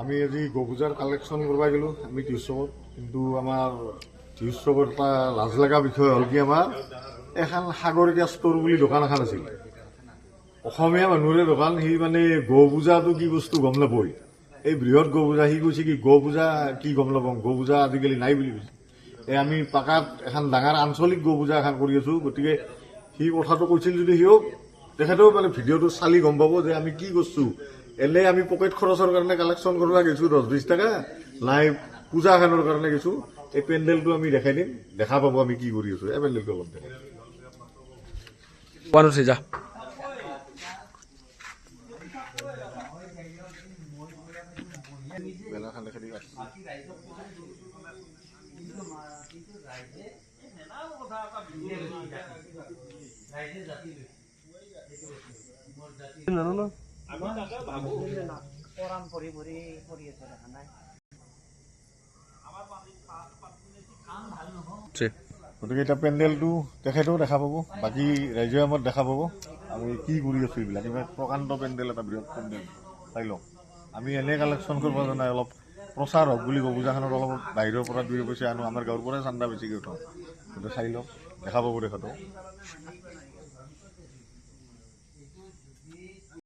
আমি আজি গোপূজাৰ কালেকশ্যন কৰিব গ'লোঁ আমি টিউচনত, কিন্তু আমাৰ টিউচনত এটা লাজ লগা বিষয় হ'ল কি আমাৰ এখন সাগৰিকা ষ্ট'ৰ বুলি দোকান এখন আছিল। অসমীয়া মানুহৰে দোকান, সি মানে গো পূজাটো কি বস্তু গম নাপায়। এই বৃহৎ গো পূজা সি কৈছে কি গো পূজা কি গম নাপাওঁ, গো পূজা আজিকালি নাই বুলি কৈছে। আমি পাকাত এখন ডাঙৰ আঞ্চলিক গো পূজা এখন কৰি আছোঁ, গতিকে সি কথাটো কৈছিল যদি সিও তেখেতেও মানে ভিডিঅ'টো চালি গম পাব যে আমি কি কৰিছোঁ। এনে আমি পকেট খৰচৰ কাৰণে কালেকশ্যন কৰিব গৈছোঁ 10-20 টকা, নাই পূজা এখনৰ কাৰণে গৈছোঁ। এই পেণ্ডেলটো আমি দেখাই দিম, দেখা পাব আমি কি কৰি আছোঁ। এই পেণ্ডেলটো অলপ দেখাই যা মেলাখন দেখাই দিম। গতিকে এতিয়া পেণ্ডেলটো তেখেতেও দেখা পাব, বাকী ৰাইজে আমাক দেখা পাব আমি কি কৰি আছোঁ। এইবিলাক এইবিলাক প্ৰকাণ্ড পেণ্ডেল, এটা বৃহৎ পেণ্ডেল চাই লওক। আমি এনে কালেকশ্যন কৰিব জানাই, অলপ প্ৰচাৰ হওক বুলি গো পূজাখনত অলপ বাহিৰৰ পৰা 2 পইচা আনো, আমাৰ গাঁৱৰ পৰাই চান্দা বেছিকৈ উঠাওঁ। গতিকে চাই লওক, দেখা পাব তেখেতেও।